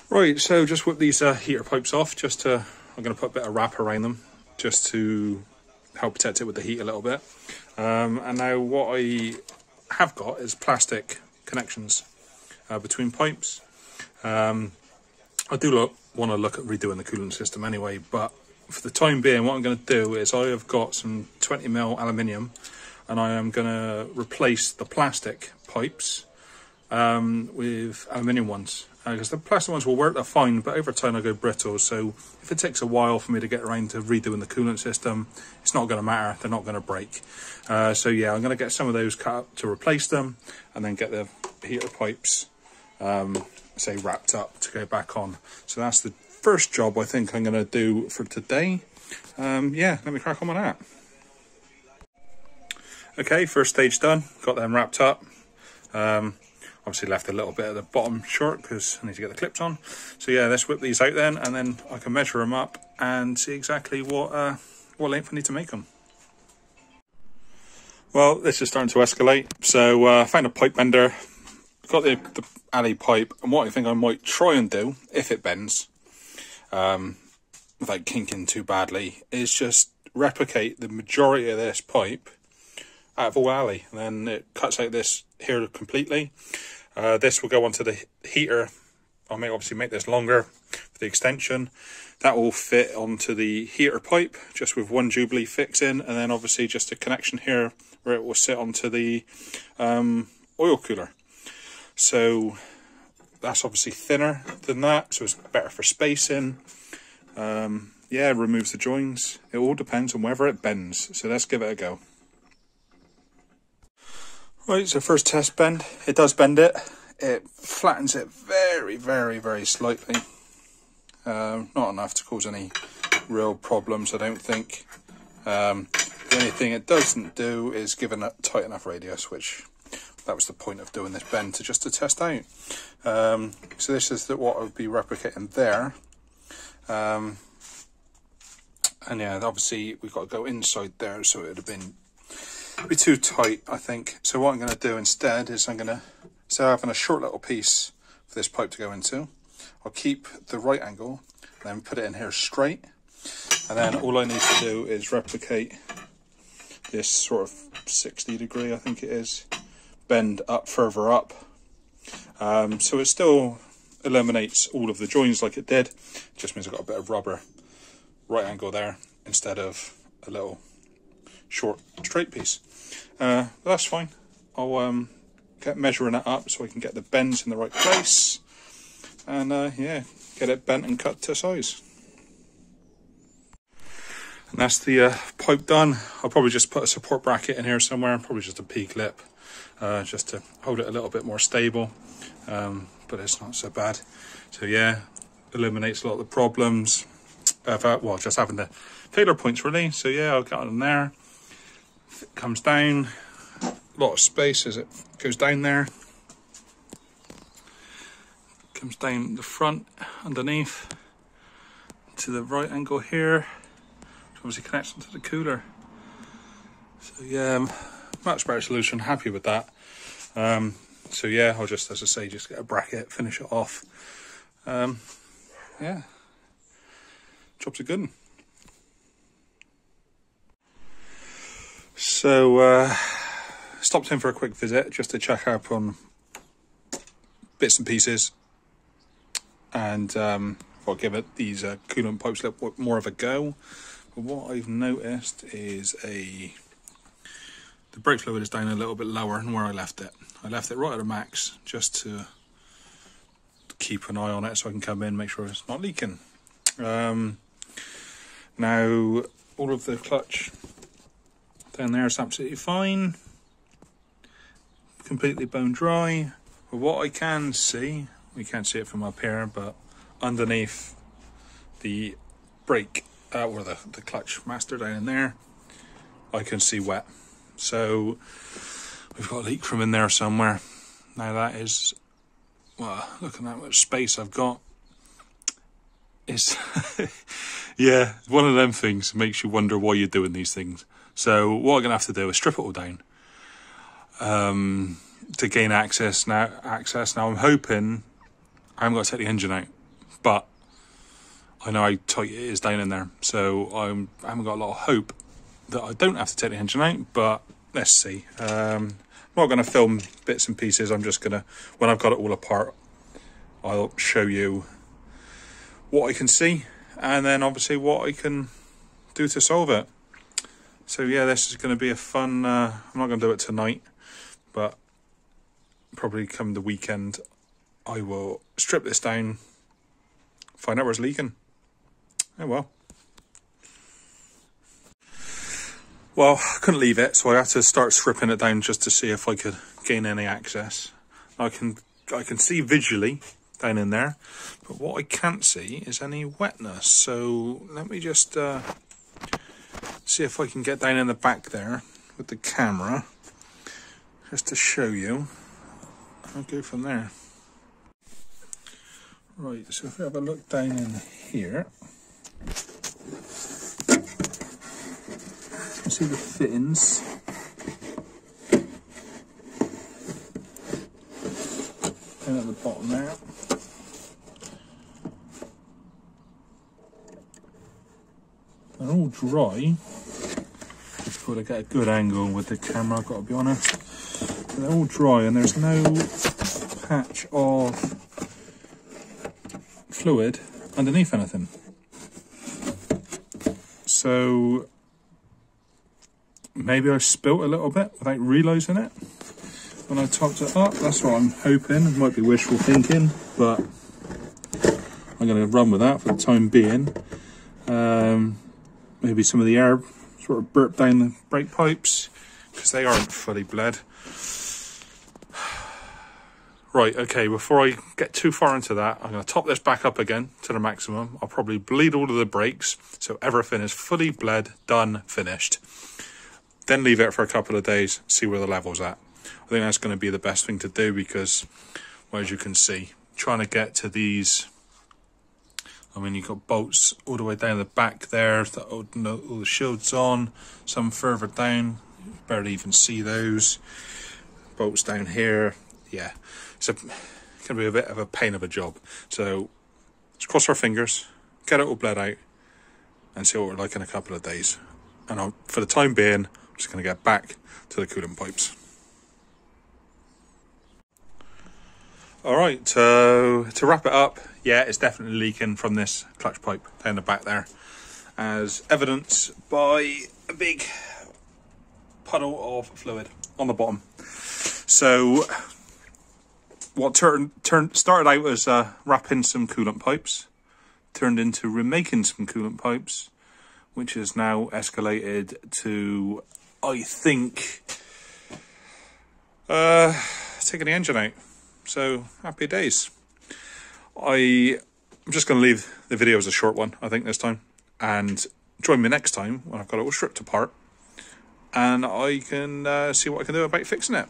Right, so just whip these heater pipes off. I'm going to put a bit of wrap around them just to help protect it with the heat a little bit. And now what I have got is plastic connections between pipes. I do want to look at redoing the coolant system anyway, but for the time being, what I'm going to do is I have got some 20mm aluminium, and I am going to replace the plastic pipes with aluminium ones, because the plastic ones will work, they're fine, but over time I go brittle. So if it takes a while for me to get around to redoing the coolant system, it's not going to matter, they're not going to break. So yeah, I'm going to get some of those cut up to replace them, and then get the heater pipes say wrapped up to go back on. So that's the first job I think I'm going to do for today. Yeah, let me crack on with that. Okay, first stage done, got them wrapped up. Obviously left a little bit at the bottom short because I need to get the clips on. So yeah, let's whip these out then, and then I can measure them up and see exactly what length I need to make them. Well, this is starting to escalate. So I found a pipe bender, got the alley pipe, and what I think I might try and do, if it bends, without kinking too badly, is just replicate the majority of this pipe out of all alley, and then it cuts out this here completely. This will go onto the heater. I'll obviously make this longer for the extension. That will fit onto the heater pipe just with one Jubilee fix in, and then obviously just a connection here where it will sit onto the oil cooler. So that's obviously thinner than that, so it's better for spacing. Yeah, removes the joins. It all depends on whether it bends, so let's give it a go. Right, so first test bend. It does bend it. It flattens it very, very, very slightly. Not enough to cause any real problems, I don't think. The only thing it doesn't do is give a tight enough radius, which that was the point of doing this bend, to test out. So this is what I would be replicating there. And yeah, obviously we've got to go inside there, so it would have been be too tight, I think. So what I'm going to do instead is I'm going to, so having a short little piece for this pipe to go into, I'll keep the right angle and then put it in here straight, and then all I need to do is replicate this sort of 60 degree, I think it is, bend up further up, so it still eliminates all of the joins like it did. Just means I've got a bit of rubber right angle there instead of a little short straight piece. That's fine. I'll get measuring it up so I can get the bends in the right place, and yeah, get it bent and cut to size. And that's the pipe done. I'll probably just put a support bracket in here somewhere, probably just a P-clip, just to hold it a little bit more stable, but it's not so bad. So yeah, eliminates a lot of the problems of well, just having the failure points really. So yeah, I'll get on there. It comes down, a lot of space as it goes down there. Comes down the front underneath to the right angle here, which obviously connects into the cooler. So yeah, much better solution, happy with that. So yeah, I'll just, as I say, just get a bracket, finish it off. Yeah, job's a good one. So stopped in for a quick visit just to check up on bits and pieces, and I'll give it these coolant pipes a little more of a go. But what I've noticed is the brake fluid is down a little bit lower than where I left it. I left it right at a max just to keep an eye on it so I can come in and make sure it's not leaking. Now all of the clutch down there is absolutely fine, completely bone dry. But what I can see, we can't see it from up here, but underneath the brake or the clutch master down in there, I can see wet. So we've got a leak from in there somewhere. Now that is, well, look at how much space I've got. It's yeah, one of them things makes you wonder why you're doing these things. So what I'm gonna have to do is strip it all down to gain access. Now I'm hoping I haven't got to take the engine out, but I know how tight it is down in there, so I haven't got a lot of hope that I don't have to take the engine out, but let's see. I'm not going to film bits and pieces. I'm just going to, when I've got it all apart, I'll show you what I can see, and then obviously what I can do to solve it. So yeah, this is going to be a fun, I'm not going to do it tonight, but probably come the weekend, I will strip this down, find out where it's leaking. Oh well. Well, I couldn't leave it, so I had to start stripping it down just to see if I could gain any access. I can see visually down in there, but what I can't see is any wetness. So let me just see if I can get down in the back there with the camera, just to show you. I'll go from there. Right, so if we have a look down in here, you see the fittings. Down at the bottom there. They're all dry. Just got to get a good angle with the camera, I've got to be honest. But they're all dry and there's no patch of fluid underneath anything. So maybe I spilt a little bit without realising it when I topped it up. That's what I'm hoping. It might be wishful thinking, but I'm going to run with that for the time being. Maybe some of the air sort of burped down the brake pipes because they aren't fully bled. Right, okay, before I get too far into that, I'm going to top this back up again to the maximum. I'll probably bleed all of the brakes so everything is fully bled, done, finished. Then leave it for a couple of days, see where the level's at. I think that's going to be the best thing to do because, well, as you can see, trying to get to these, I mean, you've got bolts all the way down the back there, all the shields on, some further down, you barely even see those. Bolts down here, yeah. It's going to be a bit of a pain of a job. So let's cross our fingers, get it all bled out, and see what we're like in a couple of days. And for the time being, I'm just going to get back to the coolant pipes. Alright, so to wrap it up, yeah, it's definitely leaking from this clutch pipe down the back there, as evidenced by a big puddle of fluid on the bottom. So what started out as wrapping some coolant pipes turned into remaking some coolant pipes, which is now escalated to, I think, taking the engine out. So happy days. I'm just going to leave the video as a short one, I think, this time, and join me next time when I've got it all stripped apart and I can see what I can do about fixing it.